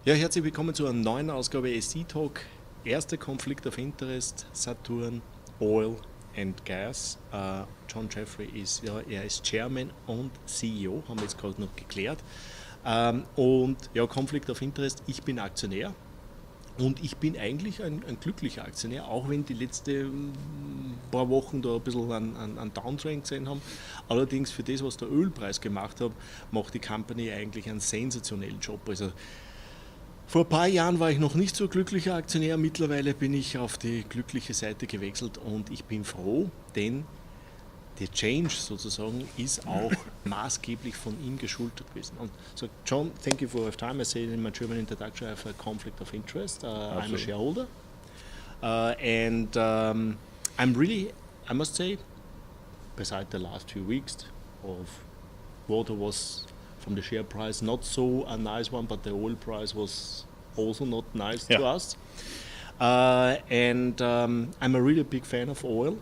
Ja, herzlich willkommen zu einer neuen Ausgabe SC Talk. Erster Konflikt of Interest, Saturn, Oil and Gas. John Jeffrey er ist Chairman und CEO, haben wir jetzt gerade noch geklärt. Und ja, Konflikt of Interest, ich bin Aktionär. Und ich bin eigentlich ein glücklicher Aktionär, auch wenn die letzten paar Wochen da ein bisschen einen Downtrend gesehen haben. Allerdings für das, was der Ölpreis gemacht hat, macht die Company eigentlich einen sensationellen Job. Also vor ein paar Jahren war ich noch nicht so glücklicher Aktionär, mittlerweile bin ich auf die glückliche Seite gewechselt und ich bin froh, denn der Change sozusagen ist auch maßgeblich von ihm geschuldet gewesen. Und so, John, thank you for your time. I said in my German introduction I have a conflict of interest. I'm a shareholder. I'm really, I must say, beside the last few weeks of water was from the share price not so a nice one, but the oil price was also not nice to us. I'm a really big fan of oil.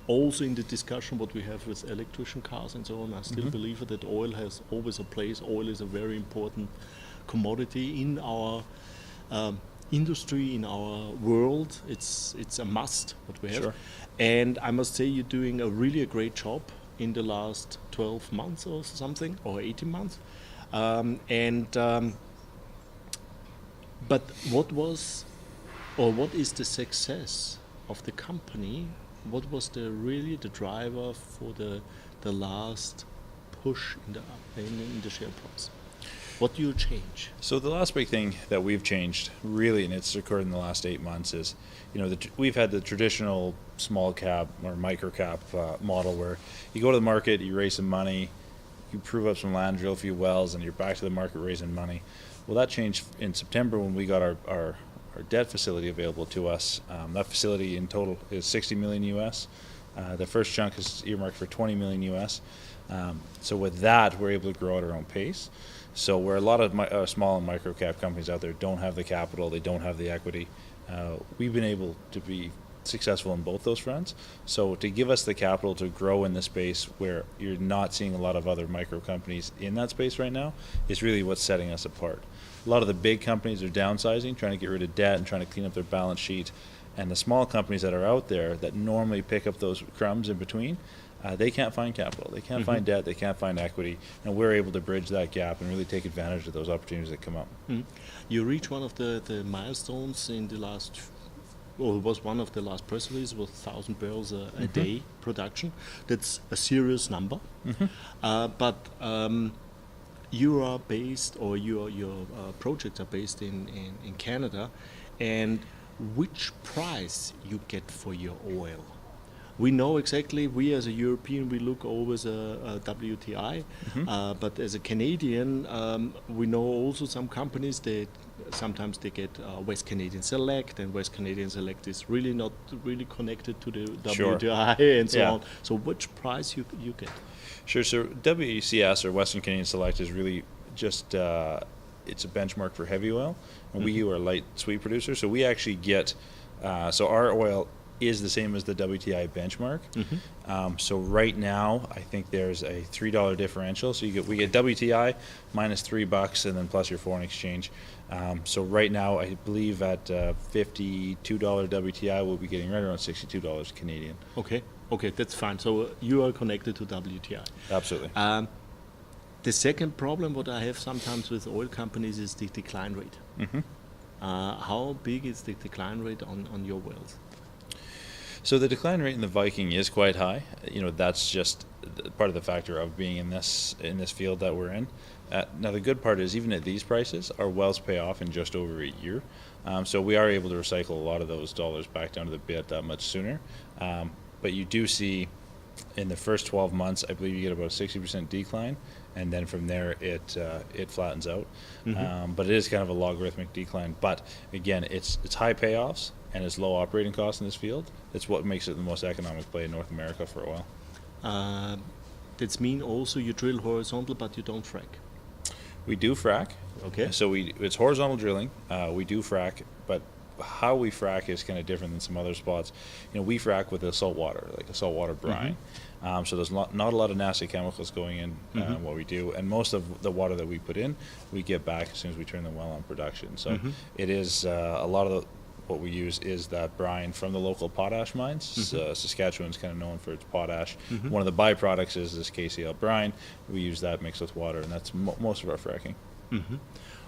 Also in the discussion what we have with electrician cars and so on, I still believe that oil has always a place. Oil is a very important commodity in our industry, in our world. It's a must what we have. Sure. And I must say you're doing a really great job in the last 12 months or something, or 18 months. But what is the success of the company? What was the driver for the last push in the share price? What do you change? So the last big thing that we've changed, really, and it's occurred in the last 8 months, is we've had the traditional small cap or micro cap model where you go to the market, you raise some money, you prove up some land, drill a few wells, and you're back to the market raising money. Well, that changed in September when we got our debt facility available to us. That facility in total is $60 million US. The first chunk is earmarked for $20 million US. So with that, we're able to grow at our own pace. So where a lot of small and micro cap companies out there don't have the capital, they don't have the equity, we've been able to be successful in both those fronts. So to give us the capital to grow in the space where you're not seeing a lot of other micro companies in that space right now is really what's setting us apart. A lot of the big companies are downsizing, trying to get rid of debt and trying to clean up their balance sheet. And the small companies that are out there that normally pick up those crumbs in between, they can't find capital, they can't find debt, they can't find equity, and we're able to bridge that gap and really take advantage of those opportunities that come up. You reached one of the milestones in the last, or it was one of the last press releases, was 1,000 barrels a day production. That's a serious number. But you are based, or your projects are based in Canada, and which price you get for your oil? We know exactly, we as a European, we look always a WTI, but as a Canadian, we know also some companies that sometimes they get West Canadian Select, and West Canadian Select is really not really connected to the WTI and so on. So which price you get? Sure, so WCS or Western Canadian Select is really just, it's a benchmark for heavy oil, and we are a light sweet producer, so we actually get, so our oil is the same as the WTI benchmark. So right now, I think there's a $3 differential. So we get WTI minus $3, and then plus your foreign exchange. So right now, I believe at $52 WTI, we'll be getting right around $62 Canadian. Okay, that's fine. So you are connected to WTI. Absolutely. The second problem what I have sometimes with oil companies is the decline rate. How big is the decline rate on your wells? So the decline rate in the Viking is quite high. That's just part of the factor of being in this field that we're in. Now the good part is even at these prices, our wells pay off in just over a year. So we are able to recycle a lot of those dollars back down to the bit that much sooner. But you do see in the first 12 months, I believe you get about a 60% decline, and then from there it flattens out. But it is kind of a logarithmic decline. But again, it's high payoffs and it's low operating costs in this field. It's what makes it the most economic play in North America for oil. That means also you drill horizontal, but you don't frack. We do frack. Okay. So it's horizontal drilling. We do frack, but how we frack is kind of different than some other spots. We frack with a salt water, like a saltwater brine. So there's not a lot of nasty chemicals going in what we do, and most of the water that we put in, we get back as soon as we turn the well on production. So it is a lot of what we use is that brine from the local potash mines. Saskatchewan's kind of known for its potash. One of the byproducts is this KCl brine. We use that mixed with water, and that's most of our fracking.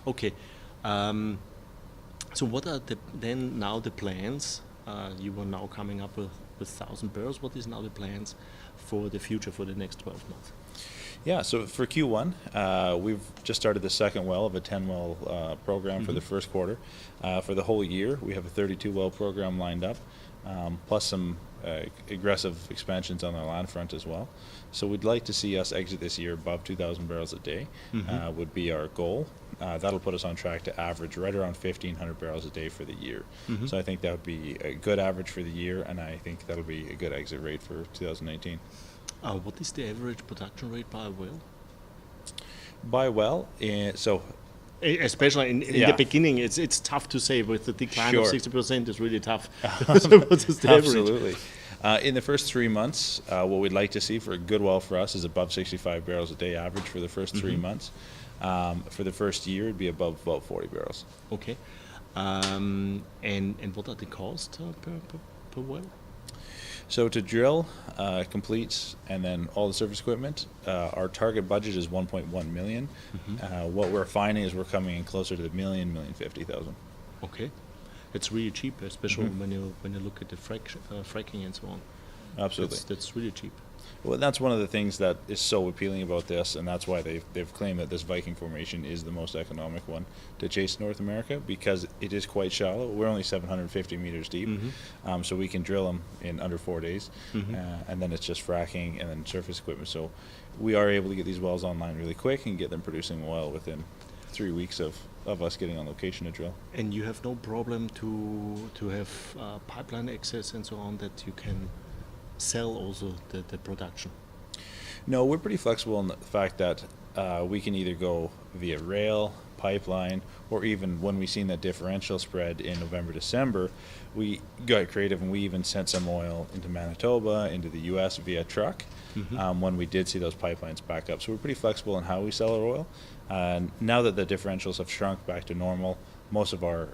Okay. So what are now the plans? You were now coming up with 1,000 barrels. What is now the plans for the future for the next 12 months? Yeah, so for Q1, we've just started the second well of a 10-well program for the first quarter. For the whole year, we have a 32-well program lined up, plus some aggressive expansions on the land front as well. So we'd like to see us exit this year above 2,000 barrels a day would be our goal. That'll put us on track to average right around 1,500 barrels a day for the year. So I think that would be a good average for the year, and I think that'll be a good exit rate for 2019. What is the average production rate by well? By well, so especially in the beginning, it's tough to say. With the decline of 60%, it's really tough. So what is the absolutely. In the first 3 months, what we'd like to see for a good well for us is above 65 barrels a day average for the first 3 months. For the first year, it'd be above about 40 barrels. Okay. And what are the costs per well? So to drill, complete, and then all the surface equipment, our target budget is 1.1 million. What we're finding is we're coming in closer to the $1,050,000. Okay, it's really cheap, especially when you look at the fracking and so on. Absolutely, that's really cheap. Well, that's one of the things that is so appealing about this, and that's why they've claimed that this Viking formation is the most economic one to chase in North America, because it is quite shallow. We're only 750 meters deep, so we can drill them in under 4 days, and then it's just fracking and then surface equipment. So we are able to get these wells online really quick and get them producing oil within 3 weeks of us getting on location to drill. And you have no problem to have pipeline access and so on, that you can sell also the production? No, we're pretty flexible in the fact that we can either go via rail, pipeline, or even when we seen that differential spread in November, December, we got creative and we even sent some oil into Manitoba, into the US via truck when we did see those pipelines back up. So we're pretty flexible in how we sell our oil. Now that the differentials have shrunk back to normal, most of our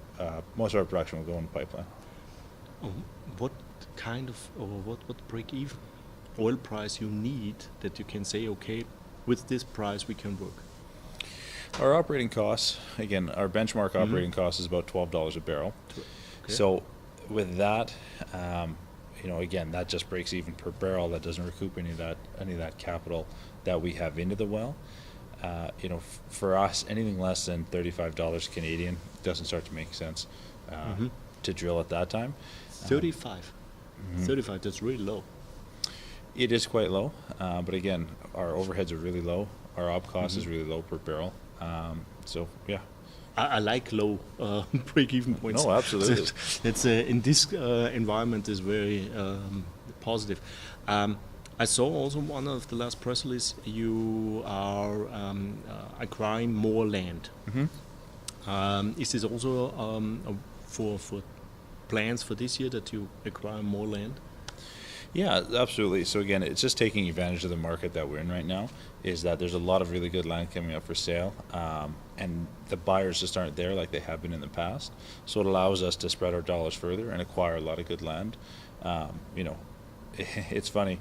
production will go in the pipeline. What kind of, or what break-even oil price you need that you can say, okay, with this price we can work? Our operating costs, again, our benchmark operating cost is about $12 a barrel. Okay. So with that, again, that just breaks even per barrel. That doesn't recoup any of that capital that we have into the well. For us, anything less than $35 Canadian doesn't start to make sense to drill at that time. 35. 35, that's really low. It is quite low, but again, our overheads are really low. Our op cost is really low per barrel. So yeah, I like low break-even points. No, absolutely. It's in this environment is very positive. I saw also one of the last press release, you are acquiring more land. Is this also for plans for this year that you acquire more land? Yeah, absolutely. So again, it's just taking advantage of the market that we're in right now, is that there's a lot of really good land coming up for sale, and the buyers just aren't there like they have been in the past. So it allows us to spread our dollars further and acquire a lot of good land. It's funny,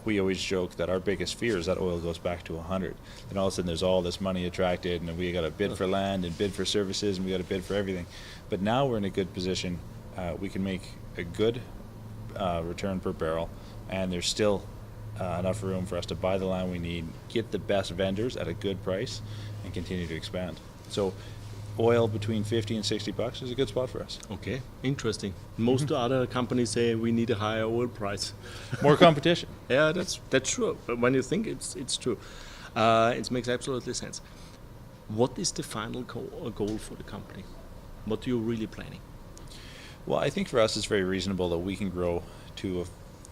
we always joke that our biggest fear is that oil goes back to 100, and all of a sudden there's all this money attracted, and we got to bid for land and bid for services, and we got to bid for everything. But now we're in a good position. We can make a good return per barrel, and there's still enough room for us to buy the land we need, get the best vendors at a good price, and continue to expand. So oil between 50 and 60 bucks is a good spot for us. Okay, interesting. Most other companies say we need a higher oil price. More competition. Yeah, that's true. But when you think it's true, it makes absolutely sense. What is the final goal for the company? What are you really planning? Well, I think for us it's very reasonable that we can grow to a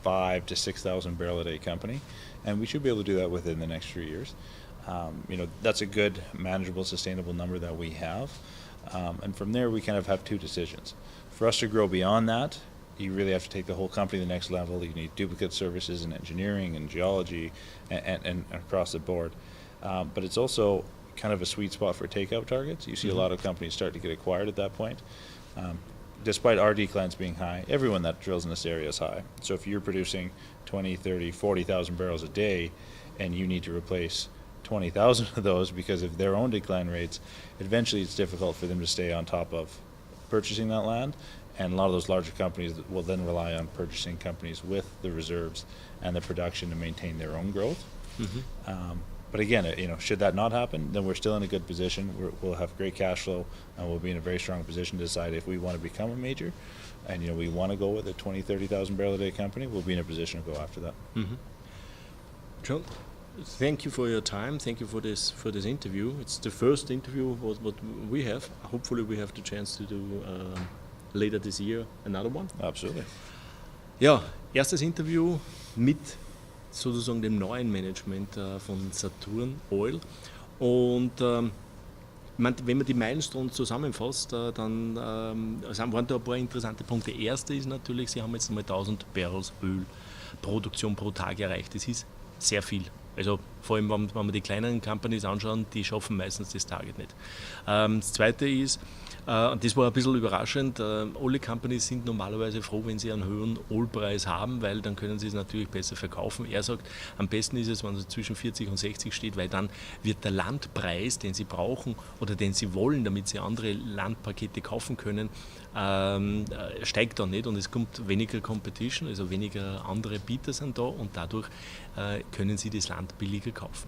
5,000 to 6,000 barrel a day company, and we should be able to do that within the next 3 years. That's a good, manageable, sustainable number that we have. And from there we kind of have two decisions. For us to grow beyond that, you really have to take the whole company to the next level. You need duplicate services in engineering and geology and across the board. But it's also kind of a sweet spot for takeout targets. You see a lot of companies start to get acquired at that point. Despite our declines being high, everyone that drills in this area is high. So if you're producing 20, 30, 40,000 barrels a day and you need to replace 20,000 of those because of their own decline rates, eventually it's difficult for them to stay on top of purchasing that land. And a lot of those larger companies will then rely on purchasing companies with the reserves and the production to maintain their own growth. But again, should that not happen, then we're still in a good position. We'll have great cash flow, and we'll be in a very strong position to decide if we want to become a major, and we want to go with a 20, 30,000 barrel a day company. We'll be in a position to go after that. John, thank you for your time. Thank you for this interview. It's the first interview what we have. Hopefully, we have the chance to do later this year another one. Absolutely. Ja, erstes Interview mit sozusagen dem neuen Management von Saturn Oil. Und wenn man die Meilensteine zusammenfasst, dann waren da ein paar interessante Punkte. Der erste ist natürlich, sie haben jetzt einmal 1000 Barrels Ölproduktion pro Tag erreicht. Das ist sehr viel. Also vor allem, wenn wir die kleineren Companies anschauen, die schaffen meistens das Target nicht. Das zweite ist, und das war ein bisschen überraschend, alle Companies sind normalerweise froh, wenn sie einen höheren Ölpreis haben, weil dann können sie es natürlich besser verkaufen. Er sagt, am besten ist es, wenn es zwischen 40 und 60 steht, weil dann wird der Landpreis, den sie brauchen oder den sie wollen, damit sie andere Landpakete kaufen können, steigt dann nicht und es kommt weniger Competition, also weniger andere Bieter sind da und dadurch können sie das Land billiger kaufen.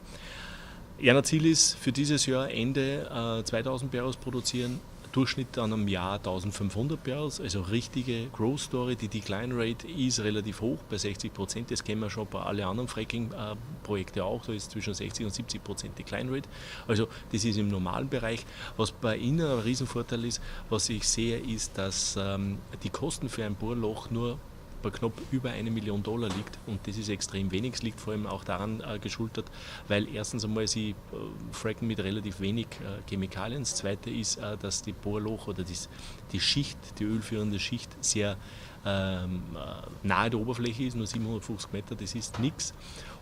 Ihr Ziel ist für dieses Jahr Ende 2000 Barrels produzieren, Durchschnitt an einem Jahr 1500 Barrels, also richtige Growth Story. Die Decline Rate ist relativ hoch, bei 60%. Das kennen wir schon bei allen anderen Fracking-Projekten auch. Da ist zwischen 60 und 70% Decline Rate. Also das ist im normalen Bereich. Was bei Ihnen ein Riesenvorteil ist, was ich sehe, ist, dass die Kosten für ein Bohrloch nur bei knapp über $1 Million liegt und das ist extrem wenig. Es liegt vor allem auch daran geschultert, weil erstens einmal sie fracken mit relativ wenig Chemikalien. Das zweite ist, dass die Bohrloch oder die Schicht, die ölführende Schicht sehr nahe der Oberfläche ist, nur 750 Meter, das ist nichts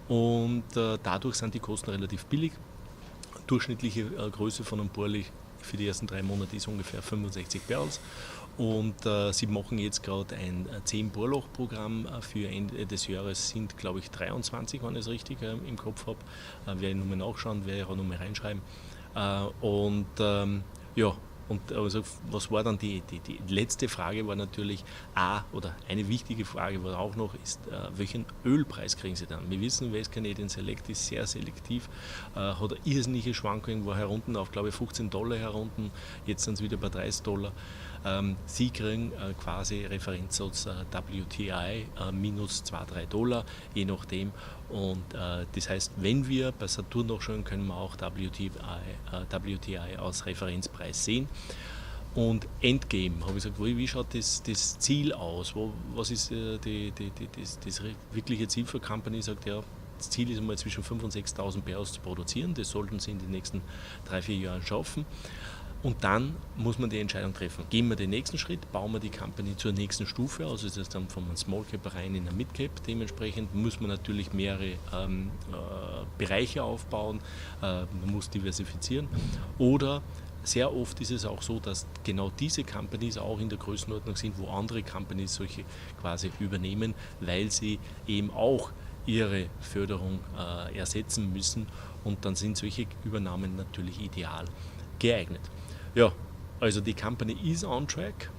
und dadurch sind die Kosten relativ billig. Durchschnittliche Größe von einem Bohrloch für die ersten 3 Monate ist ungefähr 65 Barrels. Und sie machen jetzt gerade ein 10-Bohrloch-Programm für Ende des Jahres, sind glaube ich 23, wenn ich es richtig im Kopf habe. Werde ich nochmal nachschauen, werde ich auch nochmal reinschreiben. Und also, was war dann die letzte Frage war natürlich, oder eine wichtige Frage war auch noch, ist, welchen Ölpreis kriegen Sie dann? Wir wissen, West Canadian Select ist sehr selektiv, hat eine irrsinnige Schwankung, war herunten auf, glaube ich, $15 herunten, jetzt sind es wieder bei $30. Sie kriegen quasi Referenzsatz WTI minus $2-3, je nachdem. Und das heißt, wenn wir bei Saturn nachschauen, können wir auch WTI als Referenzpreis sehen. Und Endgame, habe ich gesagt, wie schaut das Ziel aus? Was ist das wirkliche Ziel für Company? Sagt ja, das Ziel ist einmal zwischen 5.000 und 6.000 Barrels zu produzieren. Das sollten sie in den nächsten 3-4 Jahren schaffen. Und dann muss man die Entscheidung treffen. Gehen wir den nächsten Schritt, bauen wir die Company zur nächsten Stufe, also ist das dann von einem SmallCap rein in ein Midcap. Dementsprechend muss man natürlich mehrere Bereiche aufbauen, man muss diversifizieren. Oder sehr oft ist es auch so, dass genau diese Companies auch in der Größenordnung sind, wo andere Companies solche quasi übernehmen, weil sie eben auch ihre Förderung ersetzen müssen und dann sind solche Übernahmen natürlich ideal geeignet. Ja, also die Company ist on track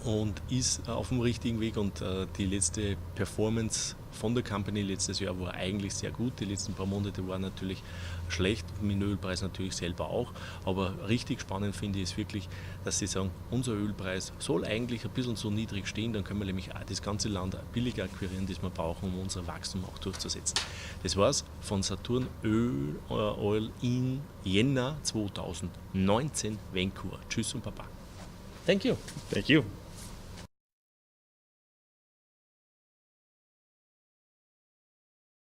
und ist auf dem richtigen Weg und die letzte Performance von der Company letztes Jahr war eigentlich sehr gut. Die letzten paar Monate waren natürlich schlecht, mit dem Ölpreis natürlich selber auch, aber richtig spannend finde ich es wirklich, dass sie sagen, unser Ölpreis soll eigentlich ein bisschen so niedrig stehen, dann können wir nämlich auch das ganze Land billig akquirieren, das wir brauchen, um unser Wachstum auch durchzusetzen. Das war's von Saturn Oil in Jänner 2019, Vancouver. Tschüss und Baba. Thank you. Thank you.